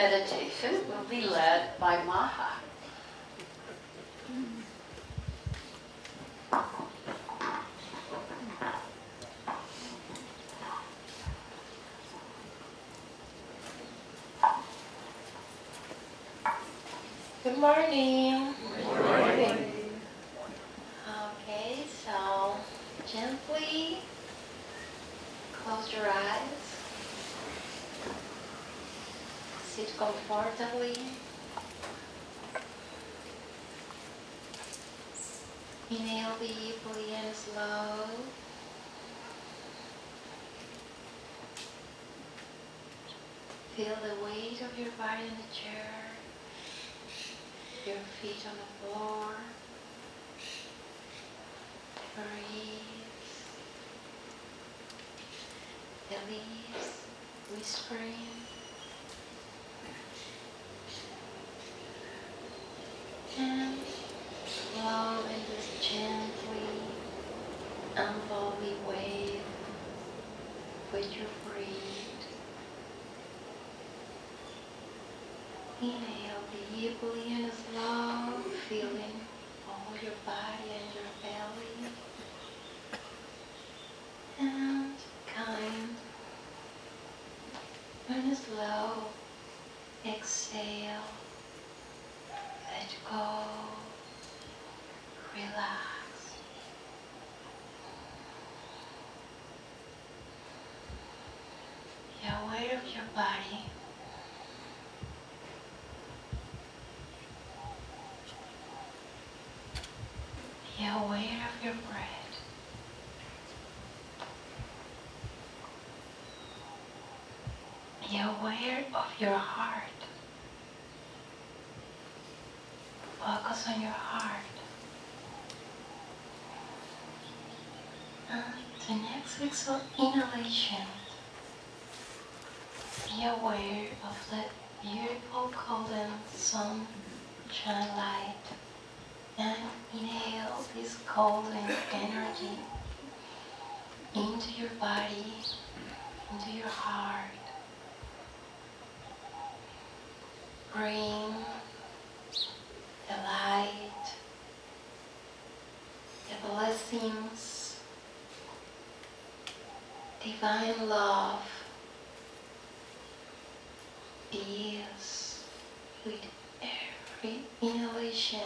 meditation will be led by Maha. Good morning. Good morning. Okay, so gently close your eyes. Sit comfortably. Inhale deeply and slow. Feel the weight of your body in the chair, your feet on the floor. Breathe. The leaves whispering. And flow in this gently unfolding wave with your breath. Inhale deeply and slow, feeling all your body and your belly. And kind and slow, exhale, let go, relax. Be aware of your body. Be aware of your breath. Be aware of your heart. Focus on your heart. And the next inhalation, be aware of the beautiful golden sunshine light. And inhale this golden energy into your body, into your heart. Bring the light, the blessings, divine love, peace with every inhalation.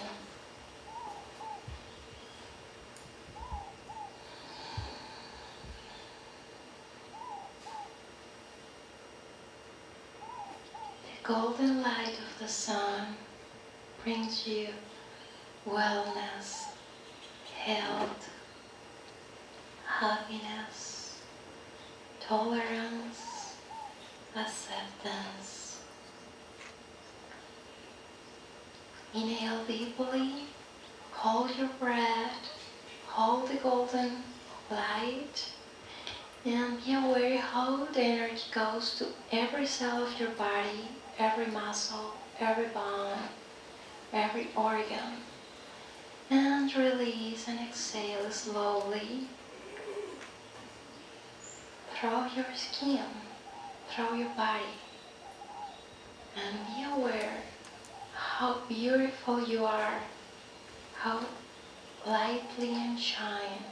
The golden light of the sun brings you wellness, health, happiness, tolerance, acceptance. Inhale deeply, hold your breath, hold the golden light, and be aware how the energy goes to every cell of your body, every muscle, every bone, every organ. And release and exhale slowly through your skin, through your body. And be aware how beautiful you are, how lightly and shine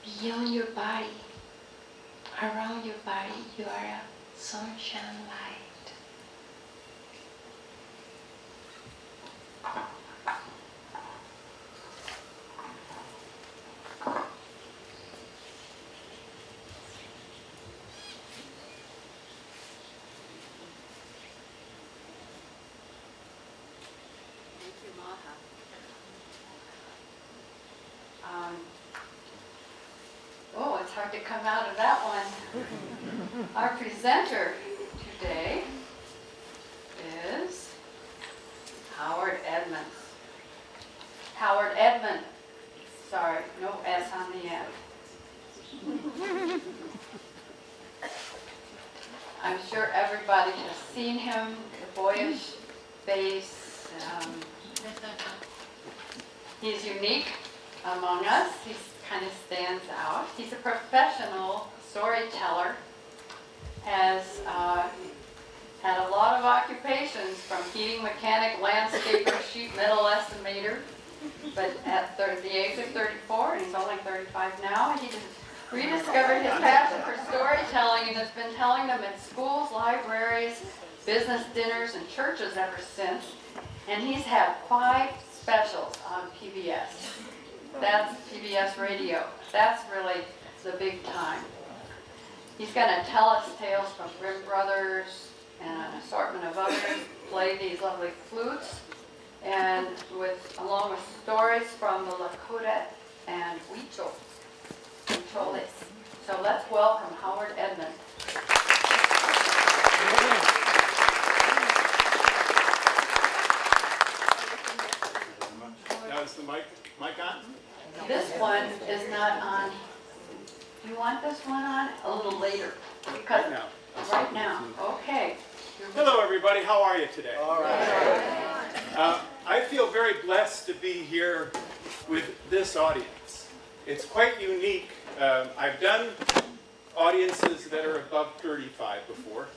beyond your body, around your body. You are a sunshine light. Thank you, Maha. It's hard to come out of that one. Our presenter today is Howard Edmonds. Howard Edmonds. Sorry, no S on the end. I'm sure everybody has seen him, the boyish face. He's unique among us. He kind of stands out. He's a professional storyteller, has occupations, from heating mechanic, landscaper, sheet metal estimator. But at the age of 34, and he's only 35 now, he rediscovered his passion for storytelling and has been telling them in schools, libraries, business dinners, and churches ever since. And he's had 5 specials on PBS. That's PBS radio. That's really the big time. He's going to tell us tales from Grimm Brothers and an assortment of others, play these lovely flutes, and along with stories from the Lakota and Huicholes. So let's welcome Howard Edmonds. Now is the mic on? This one is not on. You want this one on a little later? Because Right now. Right now. Okay. Hello everybody, how are you today? All right. I feel very blessed to be here with this audience. It's quite unique. I've done audiences that are above 35 before,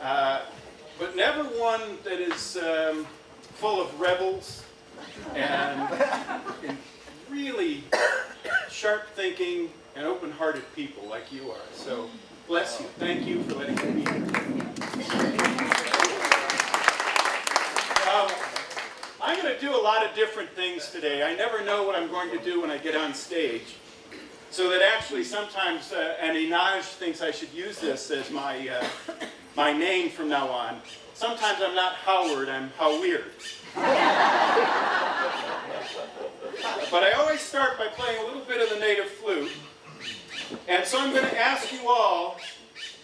but never one that is full of rebels and really sharp thinking and open-hearted people like you are. So bless you. Thank you for letting me be here. I'm going to do a lot of different things today. I never know what I'm going to do when I get on stage. So that actually sometimes Inaj thinks I should use this as my name from now on. Sometimes I'm not Howard, I'm How Weird. But I always start by playing a little bit of the native flute. And so I'm going to ask you all,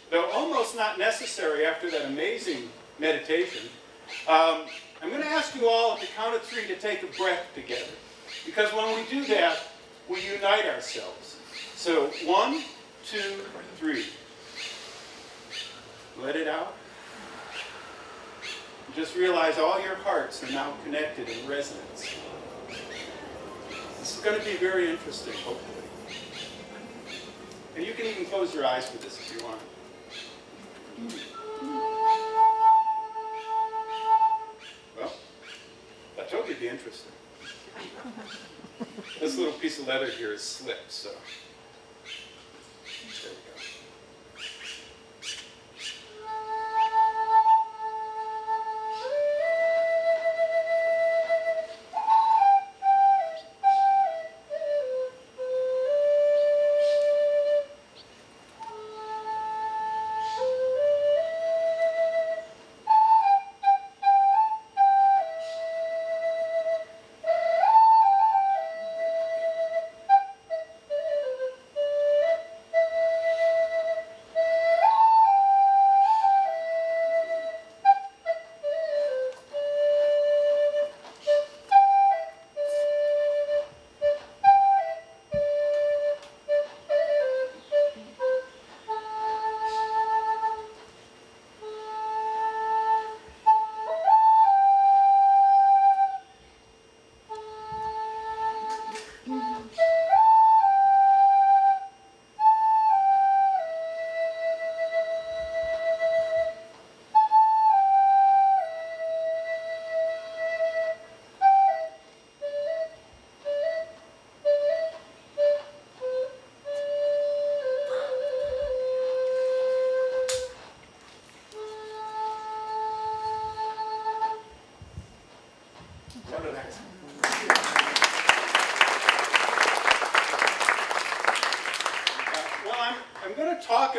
though almost not necessary after that amazing meditation, I'm going to ask you all at the count of 3 to take a breath together. Because when we do that, we unite ourselves. So 1, 2, 3. Let it out. Just realize all your hearts are now connected in resonance. This is going to be very interesting, hopefully. And you can even close your eyes for this if you want. Well, I told you it'd be interesting. This little piece of leather here is slipped, so there we go.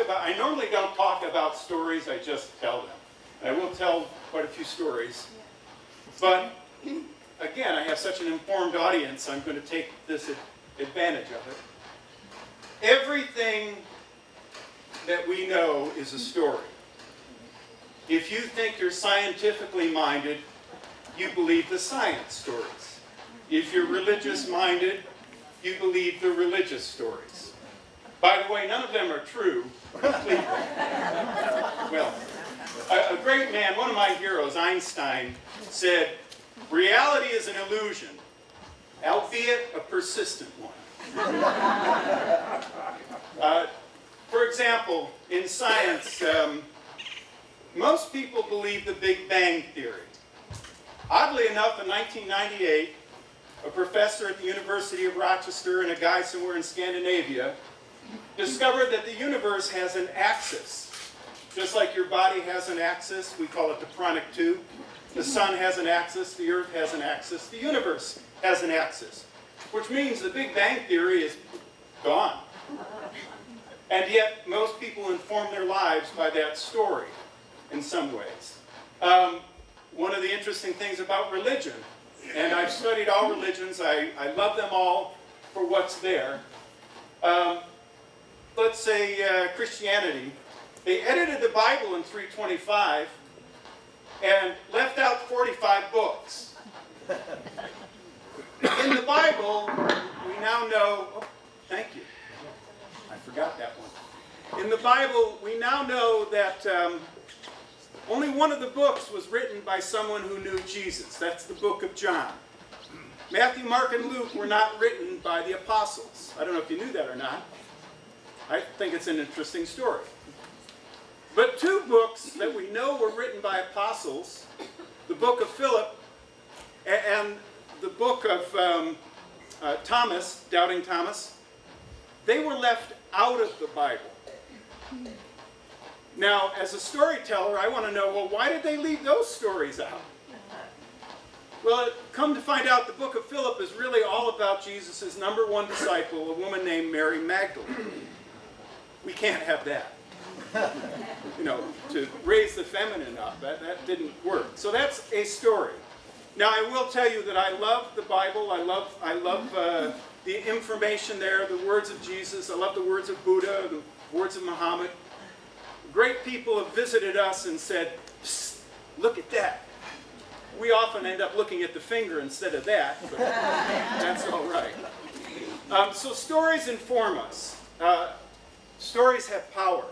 I normally don't talk about stories, I just tell them. And I will tell quite a few stories. But again, I have such an informed audience, I'm going to take this advantage of it. Everything that we know is a story. If you think you're scientifically minded, you believe the science stories. If you're religious minded, you believe the religious stories. By the way, none of them are true, completely. Well, a great man, one of my heroes, Einstein, said, reality is an illusion, albeit a persistent one. For example, in science, Most people believe the Big Bang Theory. Oddly enough, in 1998, a professor at the University of Rochester and a guy somewhere in Scandinavia discovered that the universe has an axis. Just like your body has an axis, we call it the chronic tube. The sun has an axis, the earth has an axis, the universe has an axis. Which means the Big Bang Theory is gone. And yet, most people inform their lives by that story in some ways. One of the interesting things about religion, and I've studied all religions, I love them all for what's there. Let's say Christianity. They edited the Bible in 325 and left out 45 books. In the Bible, we now know, oh, thank you. I forgot that one. In the Bible, we now know that only one of the books was written by someone who knew Jesus. That's the book of John. Matthew, Mark, and Luke were not written by the apostles. I don't know if you knew that or not. I think it's an interesting story. But two books that we know were written by apostles, the book of Philip and the book of Thomas, Doubting Thomas, they were left out of the Bible. Now, as a storyteller, I want to know, well, why did they leave those stories out? Well, come to find out, the book of Philip is really all about Jesus' number one disciple, a woman named Mary Magdalene. We can't have that. You know, to raise the feminine up, that didn't work. So that's a story. Now, I will tell you that I love the Bible. I love the information there, the words of Jesus. I love the words of Buddha, the words of Muhammad. Great people have visited us and said, "Psst, look at that." We often end up looking at the finger instead of that, but that's all right. So stories inform us. Stories have power.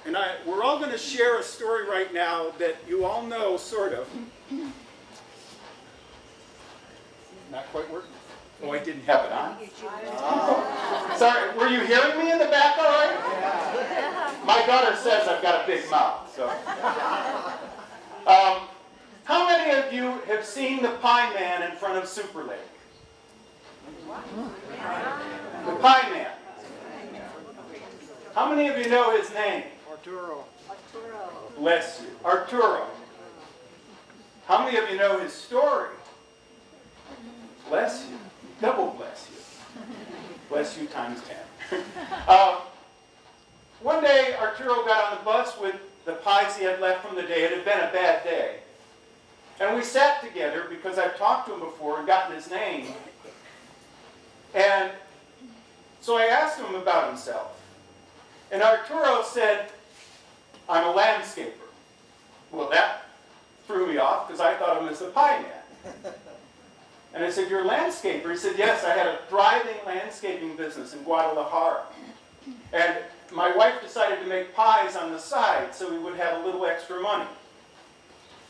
And we're all going to share a story right now that you all know, sort of. Not quite working. Oh, I didn't have it on? Oh. Sorry, were you hearing me in the back all right? My daughter says I've got a big mouth. So. How many of you have seen the Pie Man in front of Super Lake? The Pie Man. How many of you know his name? Arturo. Bless you. Arturo. How many of you know his story? Bless you. Double bless you. Bless you times 10. One day, Arturo got on the bus with the pies he had left from the day. It had been a bad day. And we sat together because I've talked to him before and gotten his name. And so I asked him about himself. And Arturo said, "I'm a landscaper." Well, that threw me off because I thought of him as the Pie Man. And I said, "You're a landscaper?" He said, "Yes, I had a thriving landscaping business in Guadalajara. And my wife decided to make pies on the side so we would have a little extra money.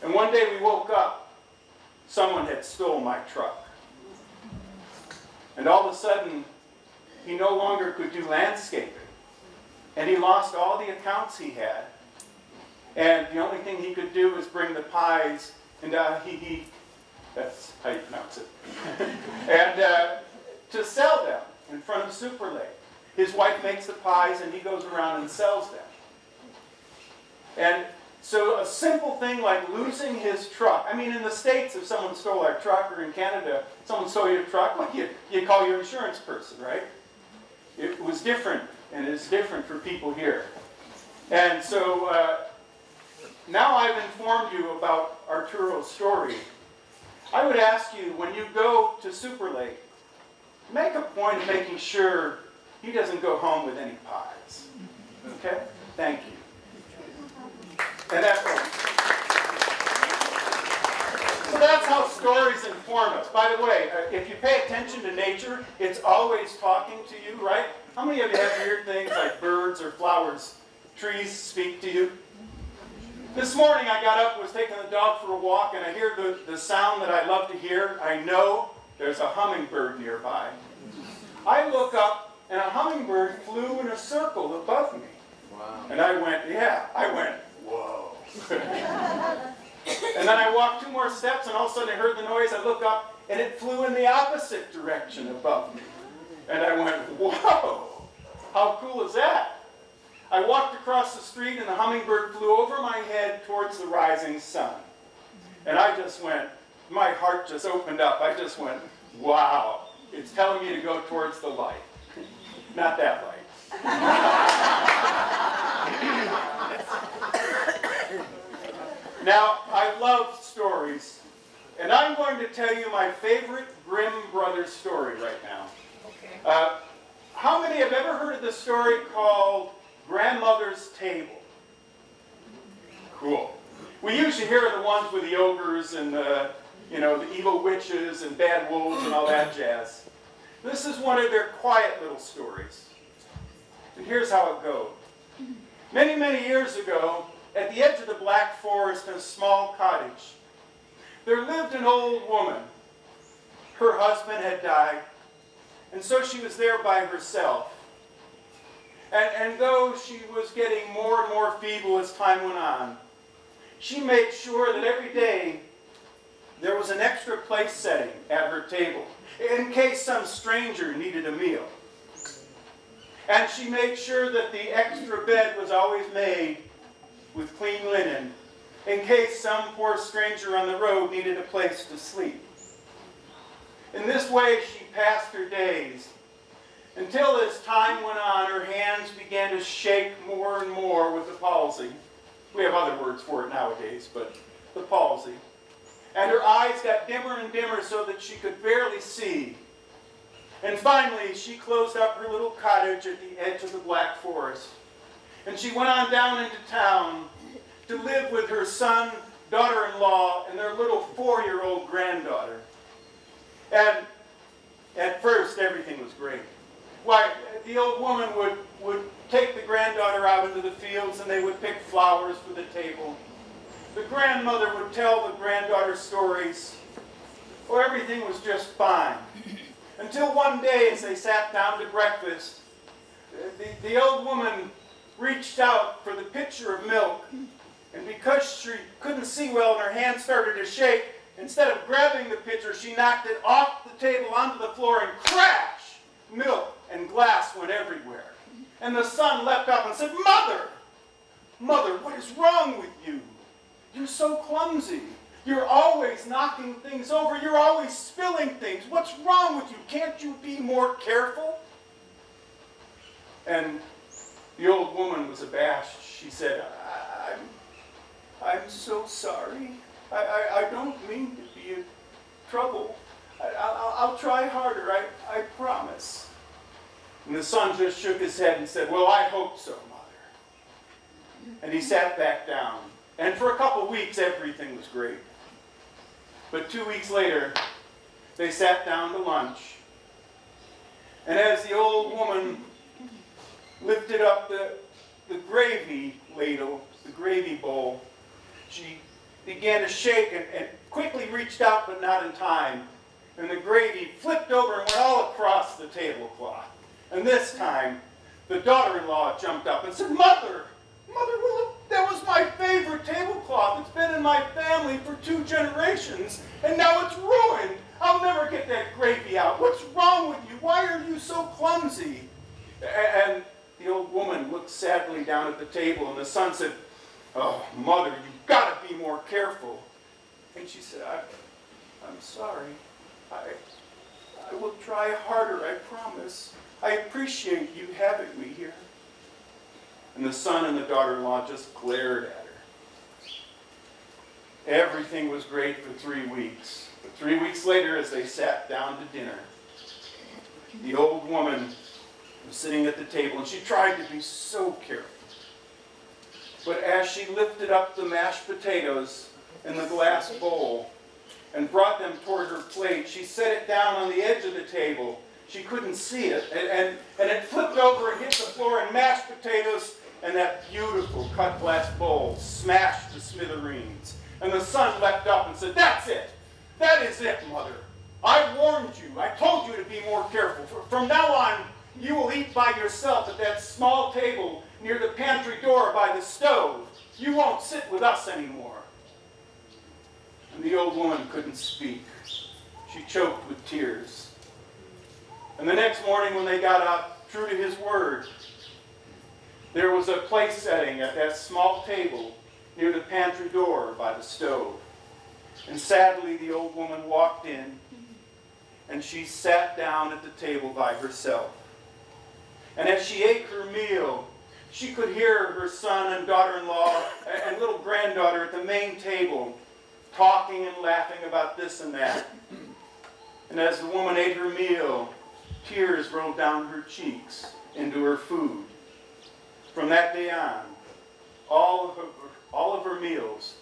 And one day we woke up, someone had stole my truck. And all of a sudden, he no longer could do landscaping. And he lost all the accounts he had. And the only thing he could do was bring the pies, and that's how you pronounce it, and to sell them in front of Super Lake. His wife makes the pies, and he goes around and sells them. And so a simple thing like losing his truck. I mean, in the States, if someone stole our truck, or in Canada, someone stole your truck, well, you call your insurance person, right? It was different, and it's different for people here. And so now I've informed you about Arturo's story. I would ask you, when you go to Super Lake, make a point of making sure he doesn't go home with any pies. Okay? Thank you. And so that's how stories inform us. By the way, if you pay attention to nature, it's always talking to you, right? How many of you have weird things like birds or flowers? Trees speak to you? This morning I got up, was taking the dog for a walk, and I hear the sound that I love to hear. I know there's a hummingbird nearby. I look up, and a hummingbird flew in a circle above me. Wow. And I went, whoa. And then I walked 2 more steps, and all of a sudden I heard the noise. I looked up, and it flew in the opposite direction above me. And I went, whoa, how cool is that? I walked across the street, and the hummingbird flew over my head towards the rising sun. And I just went, my heart just opened up. I just went, wow, it's telling me to go towards the light. Not that light. Now, I love stories, and I'm going to tell you my favorite Grimm Brothers story right now. Okay. How many have ever heard of the story called Grandmother's Table? Cool. We usually hear the ones with the ogres and the evil witches and bad wolves and all that jazz. This is one of their quiet little stories. And here's how it goes. Many, many years ago, at the edge of the Black Forest in a small cottage, there lived an old woman. Her husband had died, and so she was there by herself. And though she was getting more and more feeble as time went on, she made sure that every day there was an extra place setting at her table in case some stranger needed a meal. And she made sure that the extra bed was always made with clean linen in case some poor stranger on the road needed a place to sleep. In this way, she passed her days until as time went on, her hands began to shake more and more with the palsy. We have other words for it nowadays, but the palsy. And her eyes got dimmer and dimmer so that she could barely see. And finally, she closed up her little cottage at the edge of the Black Forest. And she went on down into town to live with her son, daughter-in-law, and their little 4-year-old granddaughter. And at first, everything was great. Why, the old woman would take the granddaughter out into the fields, and they would pick flowers for the table. The grandmother would tell the granddaughter stories. Oh, everything was just fine. Until one day, as they sat down to breakfast, the old woman reached out for the pitcher of milk, and because she couldn't see well and her hand started to shake, instead of grabbing the pitcher, she knocked it off the table onto the floor, and crash! Milk and glass went everywhere. And the son leapt up and said, "Mother! Mother, what is wrong with you? You're so clumsy. You're always knocking things over. You're always spilling things. What's wrong with you? Can't you be more careful?" And the old woman was abashed. She said, I'm so sorry. I don't mean to be in trouble. I'll try harder, I promise. And the son just shook his head and said, "Well, I hope so, Mother." And he sat back down. And for a couple of weeks, everything was great. But 2 weeks later, they sat down to lunch. And as the old woman lifted up the gravy ladle, the gravy bowl, she began to shake and quickly reached out, but not in time. And the gravy flipped over and went all across the tablecloth. And this time, the daughter-in-law jumped up and said, Mother, well, that was my favorite tablecloth. It's been in my family for 2 generations, and now it's ruined. I'll never get that gravy out. What's wrong with you? Why are you so clumsy?" And the old woman looked sadly down at the table, and the son said, "Oh, Mother, you've got to be more careful." And she said, I'm sorry. I will try harder, I promise. I appreciate you having me here." And the son and the daughter-in-law just glared at her. Everything was great for 3 weeks. But 3 weeks later, as they sat down to dinner, the old woman was sitting at the table, and she tried to be so careful. But as she lifted up the mashed potatoes in the glass bowl and brought them toward her plate, she set it down on the edge of the table. She couldn't see it, and it flipped over and hit the floor, and mashed potatoes and that beautiful cut glass bowl smashed to smithereens. And the son leapt up and said, "That's it! That is it, Mother! I warned you. I told you to be more careful. From now on, you will eat by yourself at that small table near the pantry door by the stove. You won't sit with us anymore." And the old woman couldn't speak. She choked with tears. And the next morning when they got up, true to his word, there was a place setting at that small table near the pantry door by the stove. And sadly, the old woman walked in, and she sat down at the table by herself. And as she ate her meal, she could hear her son and daughter-in-law and little granddaughter at the main table talking and laughing about this and that. And as the woman ate her meal, tears rolled down her cheeks into her food. From that day on, all of her meals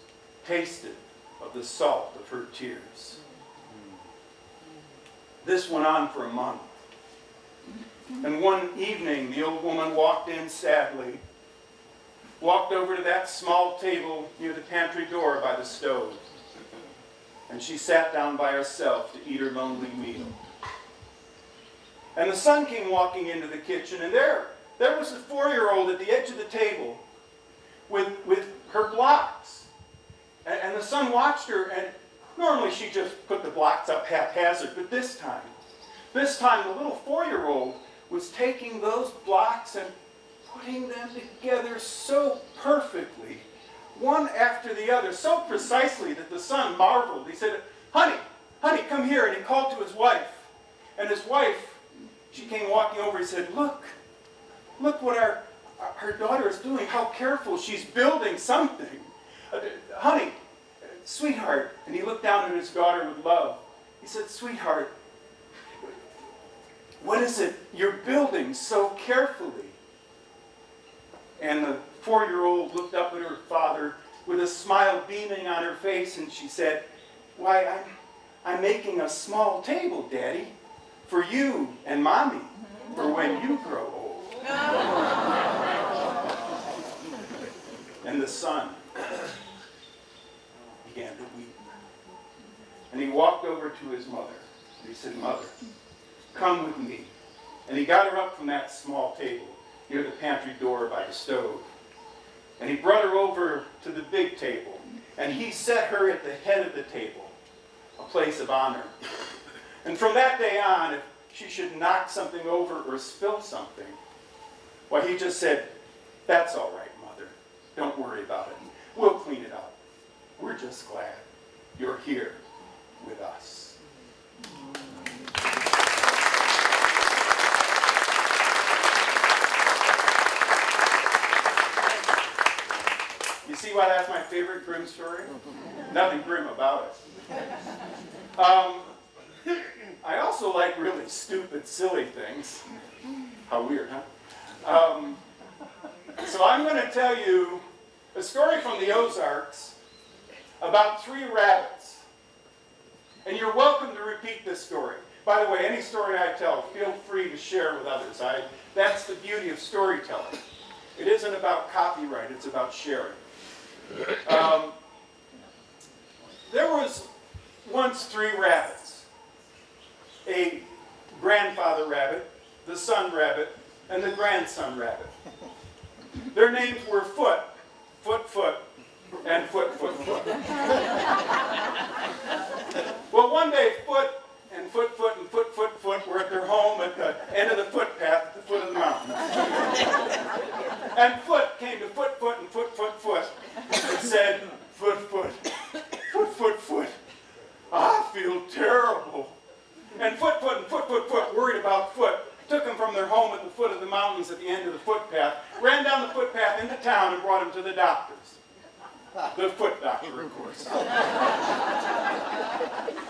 tasted of the salt of her tears. This went on for a month. And one evening, the old woman walked in sadly, walked over to that small table near the pantry door by the stove, and she sat down by herself to eat her lonely meal. And the son came walking into the kitchen, and there was the 4-year-old at the edge of the table with her blocks. And the son watched her, and normally she just put the blocks up haphazard, but this time the little 4-year-old was taking those blocks and putting them together so perfectly, one after the other, so precisely that the son marveled. He said, honey, come here. And he called to his wife. And his wife, she came walking over. He said, look what our daughter is doing. How careful. She's building something. Honey, sweetheart. And he looked down at his daughter with love. He said, sweetheart, what is it you're building so carefully? And the 4-year-old looked up at her father with a smile beaming on her face, and she said, why, I'm making a small table, Daddy, for you and Mommy, for when you grow old. And the son began to weep. And he walked over to his mother, and he said, Mother, come with me. And he got her up from that small table near the pantry door by the stove. And he brought her over to the big table. And he set her at the head of the table, a place of honor. And from that day on, if she should knock something over or spill something, well, he just said, that's all right, Mother. Don't worry about it. We'll clean it up. We're just glad you're here with us. You see why that's my favorite Grimm story? Nothing grim about it. I also like really stupid, silly things. How weird, huh? So I'm going to tell you a story from the Ozarks about 3 rabbits. And you're welcome to repeat this story. By the way, any story I tell, feel free to share with others. That's the beauty of storytelling. It isn't about copyright, it's about sharing. There was once 3 rabbits. A grandfather rabbit, the son rabbit, and the grandson rabbit. Their names were Foot, and Foot. Well, one day Foot and Foot were at their home at the end of the footpath at the foot of the mountain. And Foot came to Foot and Foot and said, Foot, I feel terrible. And Foot and Foot, worried about Foot, took them from their home at the foot of the mountains at the end of the footpath, ran down the footpath into town and brought him to the doctors. The foot doctor, of course.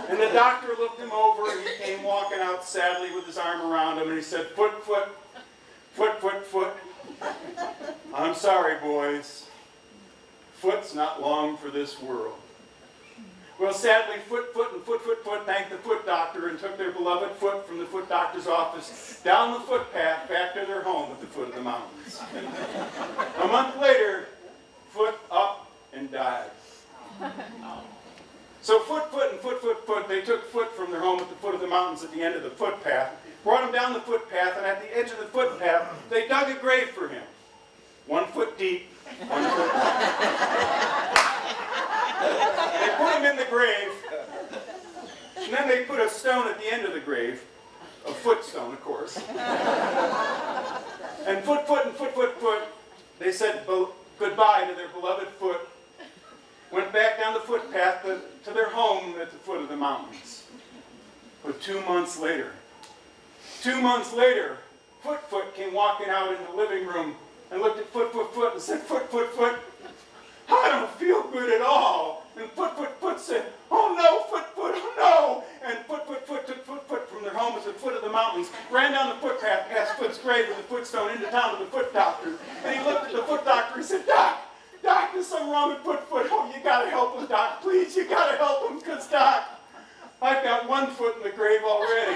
And the doctor looked him over, and he came walking out sadly with his arm around him, and he said, Foot. I'm sorry, boys. Foot's not long for this world. Well, sadly, Foot and Foot thanked the foot doctor and took their beloved Foot from the foot doctor's office down the footpath back to their home at the foot of the mountains. A month later, Foot up and died. So Foot and Foot, they took Foot from their home at the foot of the mountains at the end of the footpath, brought him down the footpath, and at the edge of the footpath, they dug a grave for him. 1 foot deep, 1 foot wide. They put him in the grave, and then they put a stone at the end of the grave, a foot stone, of course. And foot, they said goodbye to their beloved foot, went back down the footpath to their home at the foot of the mountains. But 2 months later, Foot came walking out in the living room and looked at Foot and said, Foot, I don't feel good at all. And Foot said, oh no, Foot, oh no. And Foot took Foot from their home at the foot of the mountains, ran down the footpath past Foot's grave with a footstone into town to the foot doctor. And he looked at the foot doctor and said, Doc, there's something wrong with Foot. Oh, you gotta help him, Doc. Please, you gotta help him, because Doc, I've got 1 foot in the grave already.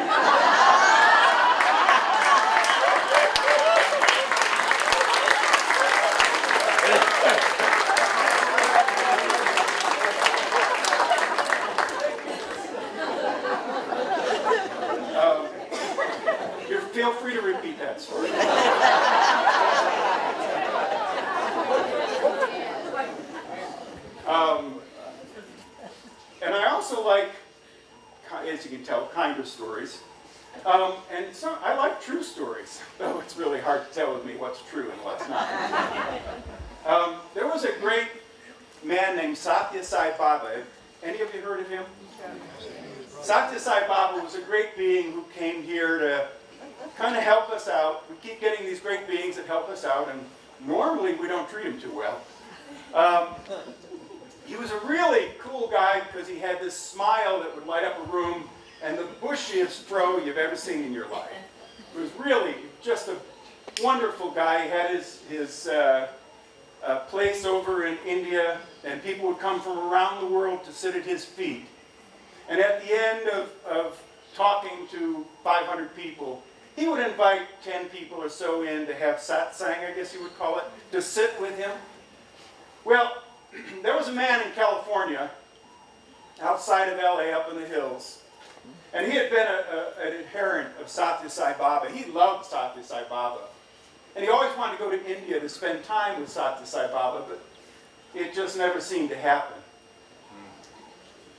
Feel free to repeat that story. And I also like, as you can tell, kinder stories. And so I like true stories, though it's really hard to tell with me what's true and what's not. There was a great man named Satya Sai Baba. Any of you heard of him? Satya Sai Baba was a great being who came here to kind of help us out. We keep getting these great beings that help us out, and normally we don't treat them too well. He was a really cool guy because he had this smile that would light up a room, and the bushiest fro you've ever seen in your life. He was really just a wonderful guy. He had his place over in India, and people would come from around the world to sit at his feet. And at the end of talking to 500 people, he would invite 10 people or so in to have satsang, I guess you would call it, to sit with him. Well, there was a man in California, outside of LA, up in the hills, and he had been an adherent of Satya Sai Baba. He loved Satya Sai Baba. And he always wanted to go to India to spend time with Satya Sai Baba, but it just never seemed to happen.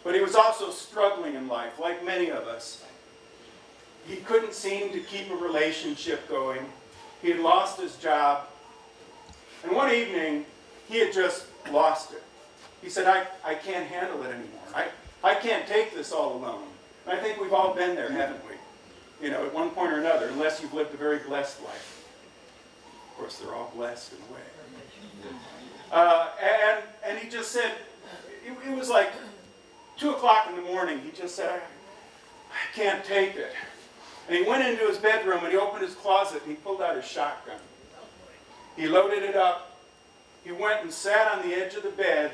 But he was also struggling in life, like many of us. He couldn't seem to keep a relationship going. He had lost his job. And one evening, he had just lost it. He said, I can't handle it anymore. I can't take this all alone. And I think we've all been there, haven't we? You know, at one point or another, unless you've lived a very blessed life. Of course, they're all blessed in a way. And he just said, it was like 2 o'clock in the morning. He just said, I can't take it. And he went into his bedroom and he opened his closet and he pulled out his shotgun. He loaded it up. He went and sat on the edge of the bed.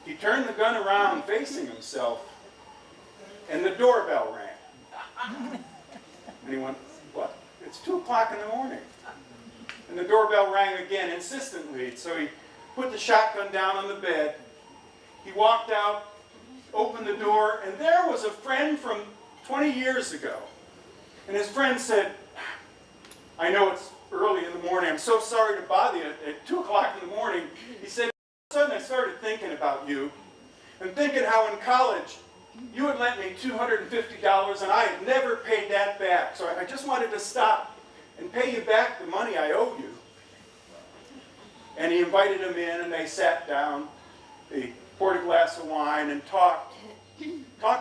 He turned the gun around facing himself, and the doorbell rang. And he went, what? It's 2 o'clock in the morning. And the doorbell rang again insistently. So he put the shotgun down on the bed. He walked out, opened the door, and there was a friend from 20 years ago. And his friend said, I know it's early in the morning. I'm so sorry to bother you at 2 o'clock in the morning. He said, all of a sudden I started thinking about you and thinking how in college you had lent me $250 and I had never paid that back. So I just wanted to stop and pay you back the money I owe you. And he invited him in and they sat down. They poured a glass of wine and talked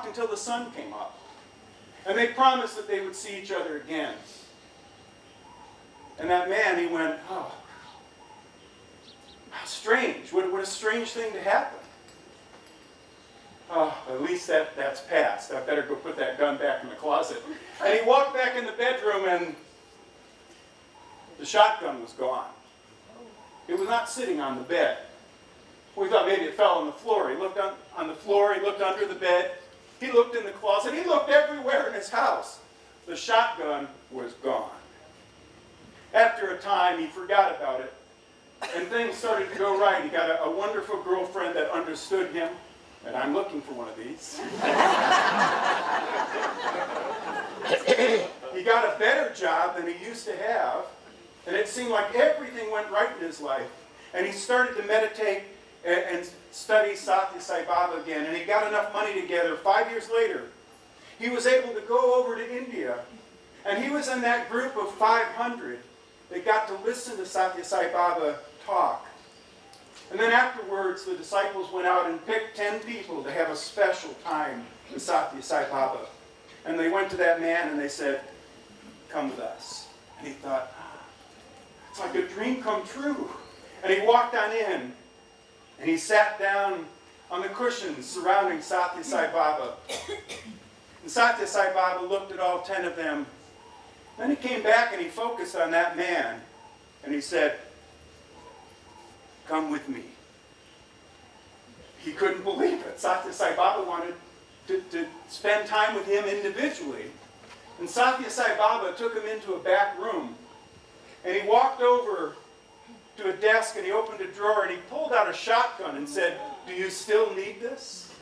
until the sun came up. And they promised that they would see each other again. And that man, he went, oh, how strange. What a strange thing to happen. Oh, at least that's past. I better go put that gun back in the closet. And he walked back in the bedroom and the shotgun was gone. It was not sitting on the bed. We thought maybe it fell on the floor. He looked on the floor, he looked under the bed, he looked in the closet, he looked everywhere in his house. The shotgun was gone. After a time, he forgot about it, and things started to go right. He got a wonderful girlfriend that understood him, and I'm looking for one of these. He got a better job than he used to have, and it seemed like everything went right in his life. And he started to meditate and study Satya Sai Baba again. And he got enough money together. 5 years later, he was able to go over to India. And he was in that group of 500 that got to listen to Satya Sai Baba talk. And then afterwards, the disciples went out and picked 10 people to have a special time with Satya Sai Baba. And they went to that man and they said, "Come with us." And he thought, it's like a dream come true. And he walked on in and he sat down on the cushions surrounding Satya Sai Baba. And Satya Sai Baba looked at all 10 of them. Then he came back and he focused on that man. And he said, "Come with me." He couldn't believe it. Satya Sai Baba wanted to spend time with him individually. And Satya Sai Baba took him into a back room. And he walked over to a desk and he opened a drawer and he pulled out a shotgun and said, "Do you still need this?"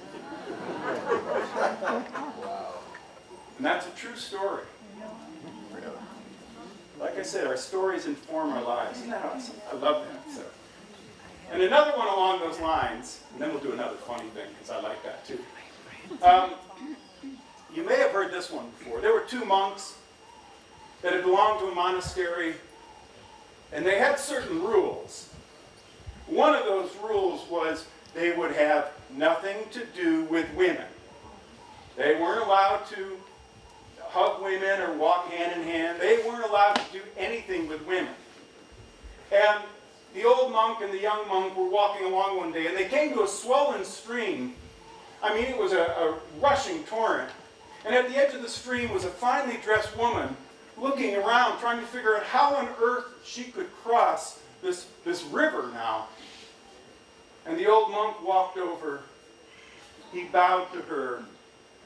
And that's a true story. Like I said, our stories inform our lives. Isn't that awesome? I love that. So. And another one along those lines, and then we'll do another funny thing because I like that too. You may have heard this one before. There were 2 monks that had belonged to a monastery, and they had certain rules. One of those rules was they would have nothing to do with women. They weren't allowed to hug women or walk hand in hand. They weren't allowed to do anything with women. And the old monk and the young monk were walking along one day, and they came to a swollen stream. I mean, it was a rushing torrent. And at the edge of the stream was a finely dressed woman looking around, trying to figure out how on earth she could cross this river now. And the old monk walked over. He bowed to her,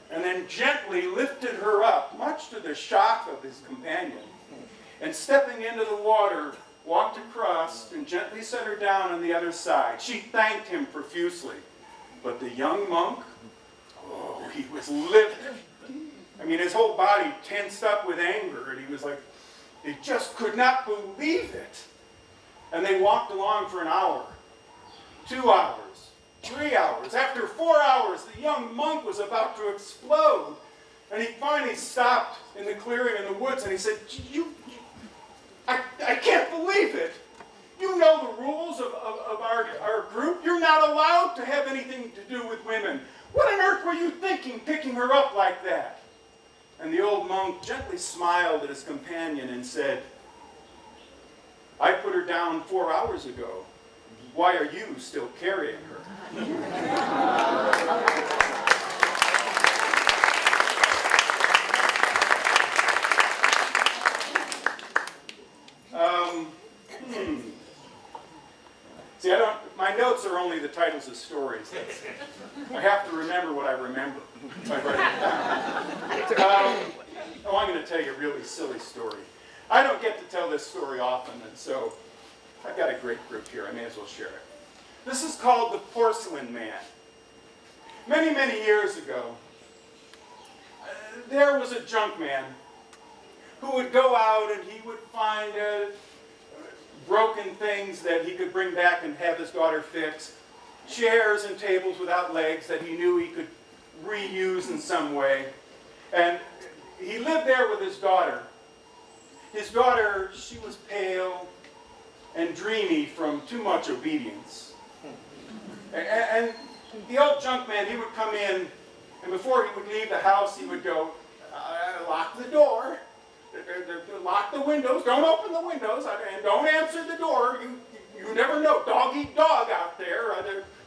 and then gently lifted her up, much to the shock of his companion. And stepping into the water, walked across and gently set her down on the other side. She thanked him profusely. But the young monk, oh, he was livid. I mean, his whole body tensed up with anger, and he was like, he just could not believe it. And they walked along for an hour, 2 hours, 3 hours. After 4 hours, the young monk was about to explode. And he finally stopped in the clearing in the woods, and he said, I can't believe it. You know the rules of our group. You're not allowed to have anything to do with women. What on earth were you thinking, picking her up like that? And the old monk gently smiled at his companion and said, I put her down 4 hours ago. Why are you still carrying her? See, my notes are only the titles of stories. I have to remember what I remember. So I write it down. I'm going to tell you a really silly story. I don't get to tell this story often, and so I've got a great group here. I may as well share it. This is called The Porcelain Man. Many, many years ago, there was a junk man who would go out and he would find broken things that he could bring back and have his daughter fix, chairs and tables without legs that he knew he could reuse in some way. And he lived there with his daughter. His daughter, she was pale and dreamy from too much obedience. And the old junk man, he would come in, and before he would leave the house, he would go, lock the door. Lock the windows, don't open the windows, and don't answer the door. You never know, dog eat dog out there.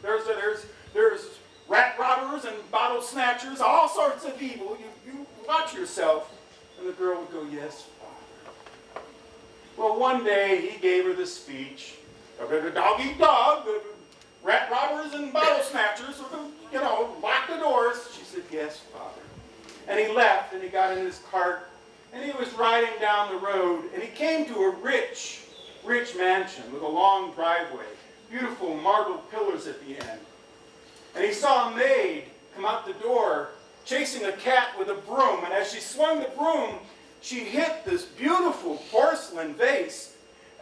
There's rat robbers and bottle snatchers, all sorts of evil. You watch yourself. And the girl would go, yes, Father. Well, one day he gave her the speech, dog eat dog, rat robbers and bottle snatchers, lock the doors. She said, yes, Father. And he left, and he got in his cart, and he was riding down the road, and he came to a rich mansion with a long driveway, beautiful marble pillars at the end. And he saw a maid come out the door chasing a cat with a broom, and as she swung the broom, she hit this beautiful porcelain vase,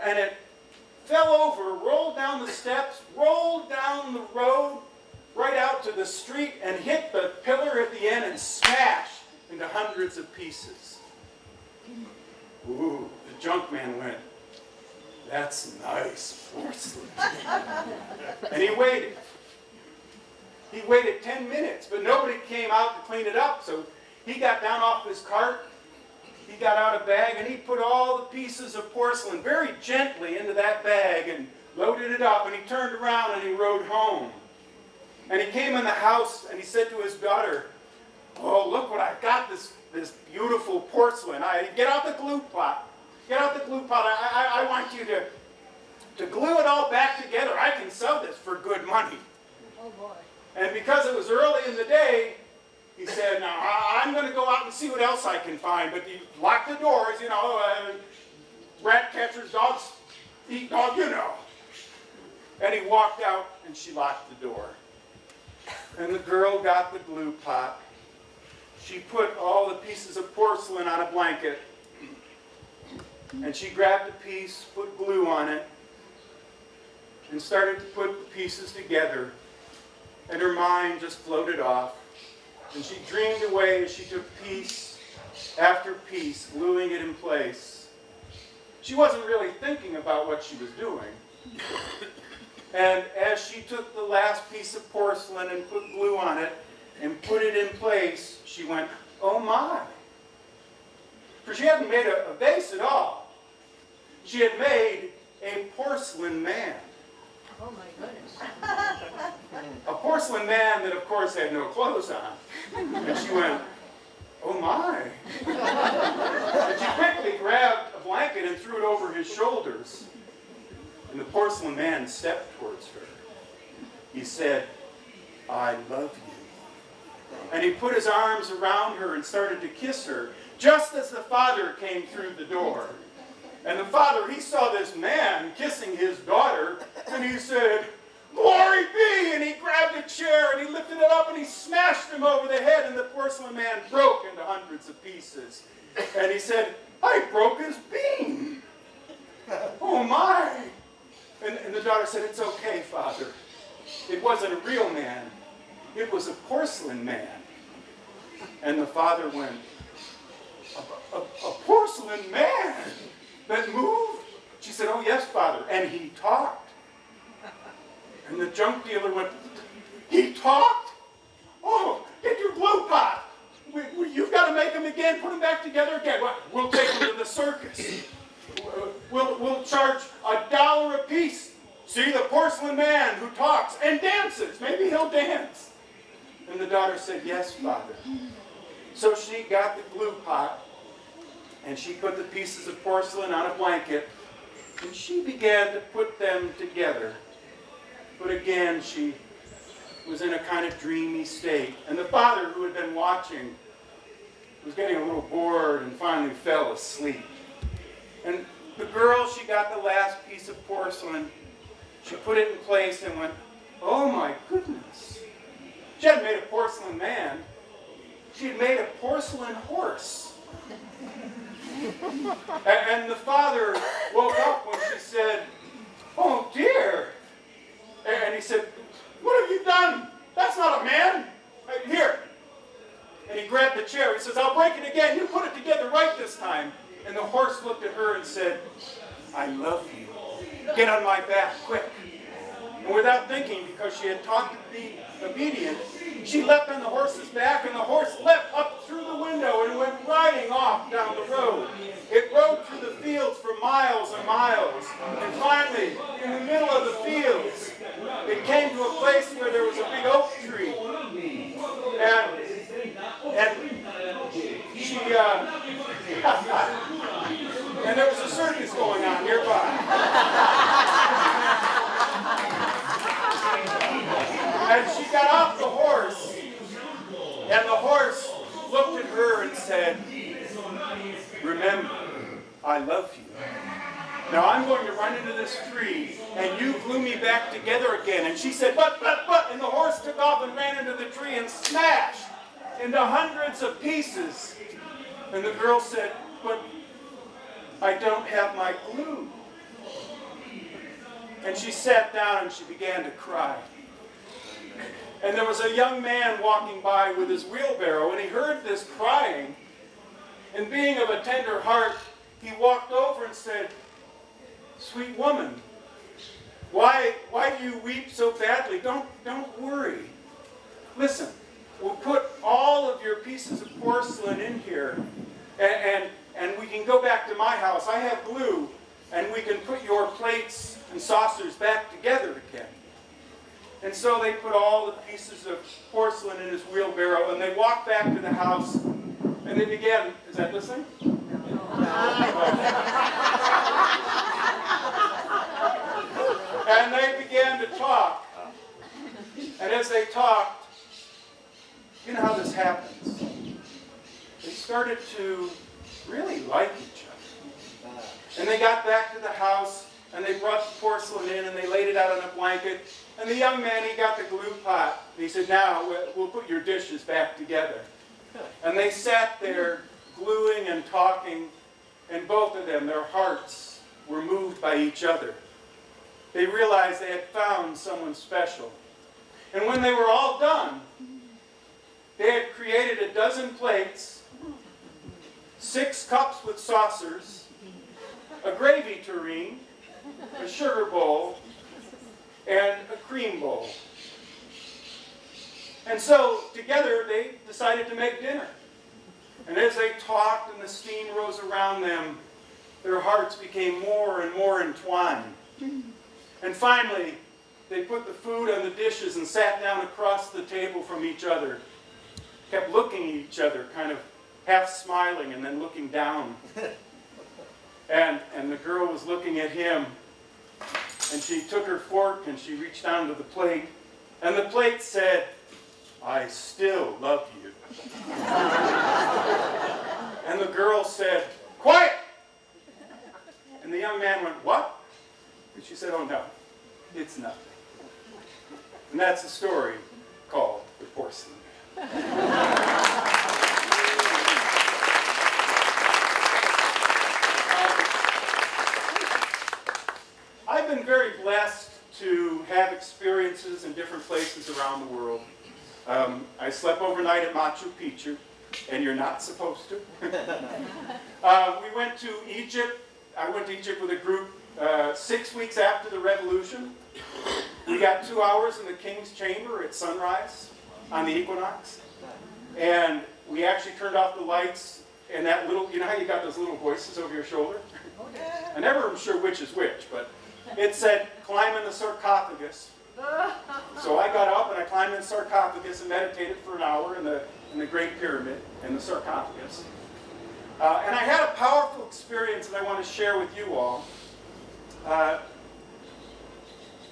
and it fell over, rolled down the steps, rolled down the road, right out to the street, and hit the pillar at the end and smashed into hundreds of pieces. Ooh, the junk man went, "That's nice porcelain." And he waited. He waited 10 minutes, but nobody came out to clean it up, so he got down off his cart, he got out a bag, and he put all the pieces of porcelain very gently into that bag and loaded it up, and he turned around and he rode home. And he came in the house and he said to his daughter, "Oh, look what I've got, this beautiful porcelain. Get out the glue pot. Get out the glue pot. I want you to glue it all back together. I can sell this for good money." Oh boy. And because it was early in the day, he said, "Now I'm going to go out and see what else I can find." But he locked the doors, rat catchers, dogs eat dog, And he walked out and she locked the door. And the girl got the glue pot. She put all the pieces of porcelain on a blanket. And she grabbed a piece, put glue on it, and started to put the pieces together. And her mind just floated off. And she dreamed away as she took piece after piece, gluing it in place. She wasn't really thinking about what she was doing. And as she took the last piece of porcelain and put glue on it and put it in place, she went, "Oh my." For she hadn't made a vase at all. She had made a porcelain man. Oh my goodness. A porcelain man that, of course, had no clothes on. And she went, "Oh my." And she quickly grabbed a blanket and threw it over his shoulders. And the porcelain man stepped towards her. He said, "I love you." And he put his arms around her and started to kiss her, just as the father came through the door. And the father, he saw this man kissing his daughter, and he said, "Glory be!" And he grabbed a chair and he lifted it up and he smashed him over the head, and the porcelain man broke into hundreds of pieces. And he said, "I broke his beam." Oh my! And the daughter said, "It's okay, Father. It wasn't a real man. It was a porcelain man." And the father went, a porcelain man that moved?" She said, "Oh yes, Father. And he talked." And the junk dealer went, "He talked? Oh, get your glue pot. You've got to make them again, put them back together again. We'll take them to the circus. We'll charge $1 a piece. See the porcelain man who talks and dances. Maybe he'll dance." And the daughter said, "Yes, Father." So she got the glue pot and she put the pieces of porcelain on a blanket and she began to put them together. But again, she was in a kind of dreamy state. And the father, who had been watching, was getting a little bored and finally fell asleep. And the girl, she got the last piece of porcelain. She put it in place and went, "Oh my goodness." She hadn't made a porcelain man. She had made a porcelain horse. And the father woke up when she said, "Oh dear." And he said, "What have you done? That's not a man. Here." And he grabbed the chair. He says, "I'll break it again. You put it together right this time." And the horse looked at her and said, "I love you. Get on my back, quick." And without thinking, because she had taught to be obedient, she leapt on the horse's back, and the horse leapt up through the window and went riding off down the road. It rode through the fields for miles and miles. And finally, in the middle of the fields, it came to a place where there was a big oak tree. And there was a circus going on nearby. And she got off the horse, and the horse looked at her and said, "Remember, I love you. Now I'm going to run into this tree, and you glue me back together again." And she said, but, and the horse took off and ran into the tree and smashed into hundreds of pieces. And the girl said, "But I don't have my glue." And she sat down and she began to cry. And there was a young man walking by with his wheelbarrow, and he heard this crying. And being of a tender heart, he walked over and said, "Sweet woman, why do you weep so badly? Don't worry. Listen, we'll put all of your pieces of porcelain in here, and we can go back to my house. I have glue, and we can put your plates and saucers back together again." And so they put all the pieces of porcelain in his wheelbarrow, and they walked back to the house, and they began, is that listening? And they began to talk. And as they talked, you know how this happens. They started to really like each other. And they got back to the house, and they brought the porcelain in, and they laid it out on a blanket. And the young man, he got the glue pot. And he said, "Now, we'll put your dishes back together." And they sat there gluing and talking, and both of them, their hearts were moved by each other. They realized they had found someone special. And when they were all done, they had created a dozen plates, 6 cups with saucers, a gravy tureen, a sugar bowl, and a cream bowl. And so, together, they decided to make dinner. And as they talked and the steam rose around them, their hearts became more and more entwined. And finally, they put the food on the dishes and sat down across the table from each other. Kept looking at each other, kind of half smiling and then looking down. And the girl was looking at him. And she took her fork and she reached down to the plate. And the plate said, "I still love you." And the girl said, "Quiet!" And the young man went, "What?" And she said, "Oh no, it's nothing." And that's a story called The Porcelain Man. I've been very blessed to have experiences in different places around the world. I slept overnight at Machu Picchu, and you're not supposed to. We went to Egypt. I went to Egypt with a group 6 weeks after the revolution. We got 2 hours in the king's chamber at sunrise on the equinox. And we actually turned off the lights, and that little, you know how you got those little voices over your shoulder? I never am sure which is which, but it said, "Climb in the sarcophagus." So I got up and I climbed in the sarcophagus and meditated for an hour in the Great Pyramid, in the sarcophagus. And I had a powerful experience that I want to share with you all.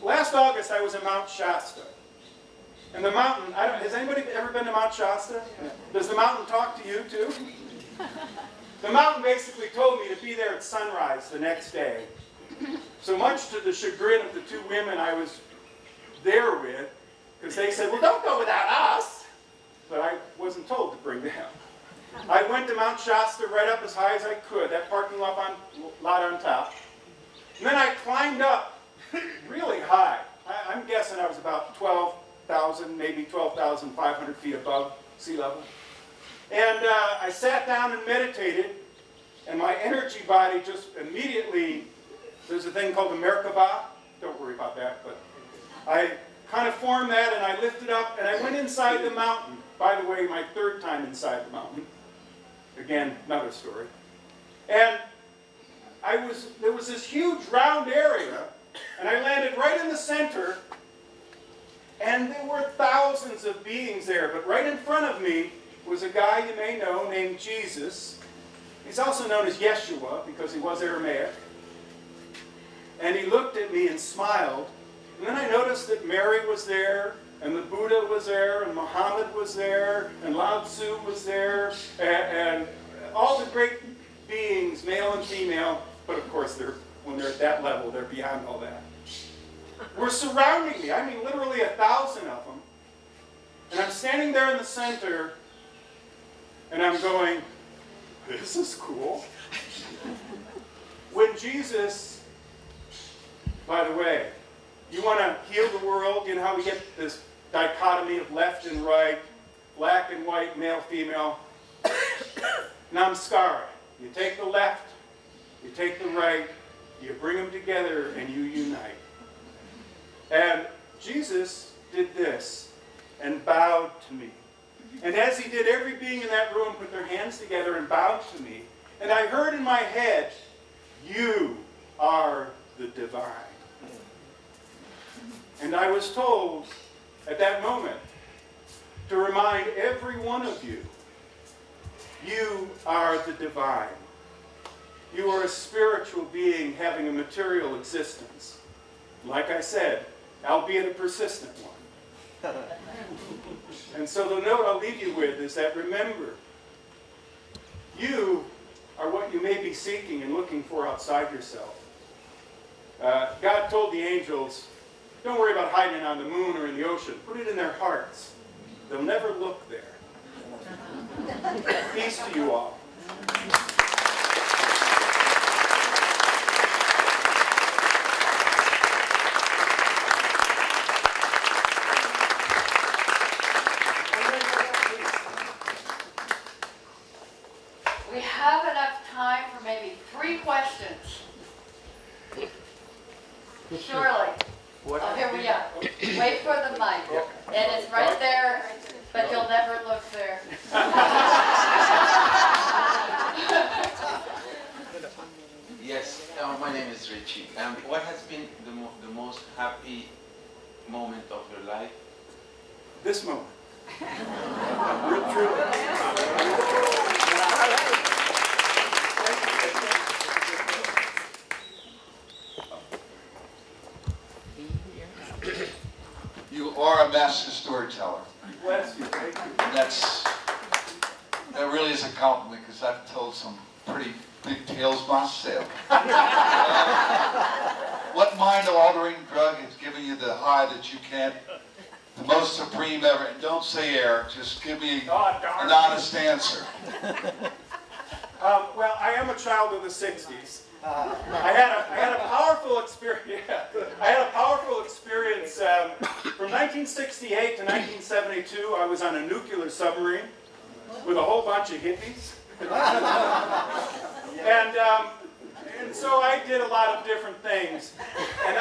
Last August I was in Mount Shasta. And the mountain, has anybody ever been to Mount Shasta? Does the mountain talk to you too? The mountain basically told me to be there at sunrise the next day. So much to the chagrin of the 2 women I was there with, because they said, "Well, don't go without us." But I wasn't told to bring them. I went to Mount Shasta right up as high as I could, that parking lot on top. And then I climbed up really high. I'm guessing I was about 12,000, maybe 12,500 feet above sea level. And I sat down and meditated, and my energy body just immediately, there's a thing called the Merkaba. Don't worry about that, but I kind of formed that, and I lifted up, and I went inside the mountain. By the way, my 3rd time inside the mountain. Again, another story. And there was this huge round area, and I landed right in the center, and there were thousands of beings there, but right in front of me was a guy you may know named Jesus. He's also known as Yeshua because he was Aramaic. And he looked at me and smiled. And then I noticed that Mary was there, and the Buddha was there, and Muhammad was there, and Lao Tzu was there, and all the great beings, male and female, but of course when they're at that level, they're beyond all that, were surrounding me. I mean, literally 1,000 of them. And I'm standing there in the center, and I'm going, "This is cool." When Jesus, by the way, You want to heal the world. You know how we get this dichotomy of left and right, black and white, male, female. Namaskara. You take the left, you take the right, you bring them together, and you unite. And Jesus did this and bowed to me. And as he did, every being in that room put their hands together and bowed to me. And I heard in my head, you are the divine. And I was told at that moment to remind every one of you, you are the divine. You are a spiritual being having a material existence. Like I said, albeit a persistent one. And so the note I'll leave you with is that remember, you are what you may be seeking and looking for outside yourself. God told the angels, don't worry about hiding it on the moon or in the ocean. Put it in their hearts. They'll never look there. Peace to you all. We have enough time for maybe 3 questions. Surely. Oh, here we are. Wait for the mic. And it's right there, but you'll never look there. Yes, my name is Richie. What has been the most happy moment of your life? This moment. Truly. You are a master storyteller. Bless you. Thank you. And that really is a compliment because I've told some pretty big tales myself. What mind-altering drug has given you the high that you can't, the most supreme ever? And don't say air, just give me an honest answer. Well, I am a child of the 60s. I had a powerful experience. I had a powerful experience from 1968 to 1972. I was on a nuclear submarine with a whole bunch of hippies, and so I did a lot of different things. And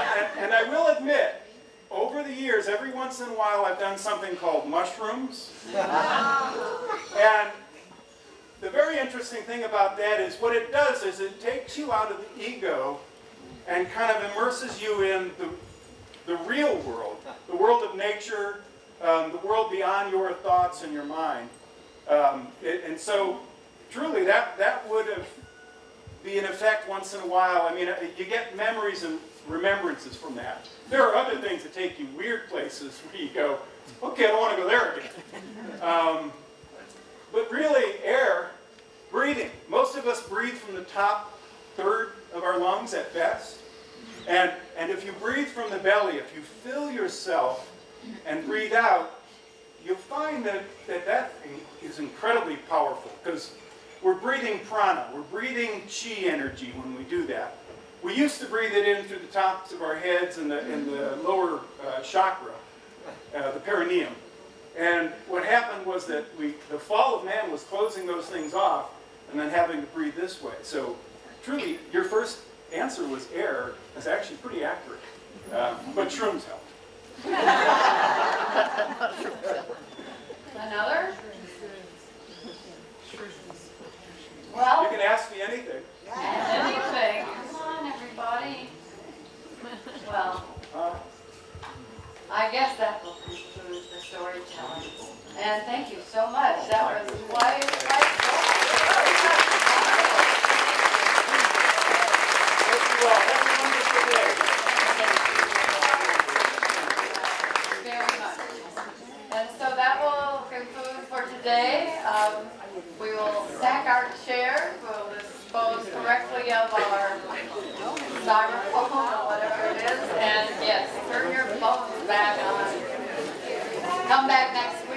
I will admit, over the years, every once in a while, I've done something called mushrooms. And the very interesting thing about that is what it does is it takes you out of the ego and kind of immerses you in the real world, the world of nature, the world beyond your thoughts and your mind. And so, truly, that would have be an effect once in a while. I mean, you get memories and remembrances from that. There are other things that take you weird places where you go, okay, I don't want to go there again. But really, air, breathing. Most of us breathe from the top third of our lungs at best. And if you breathe from the belly, if you fill yourself and breathe out, you'll find that thing is incredibly powerful because we're breathing prana, we're breathing chi energy when we do that. We used to breathe it in through the tops of our heads and the lower chakra, the perineum. And what happened was that the fall of man was closing those things off and then having to breathe this way. So truly, your first answer was air. It's actually pretty accurate. But shrooms helped. Another? Well, You can ask me anything. anything. Come on, everybody. Well, I guess that will conclude the storytelling. And thank you so much. That was quite Thank you all. Have a wonderful day. very much. And so that will conclude for today. We will stack our chairs. We'll dispose correctly of our styrofoam or whatever it is. And yes, turn your phones back on. Come back next week.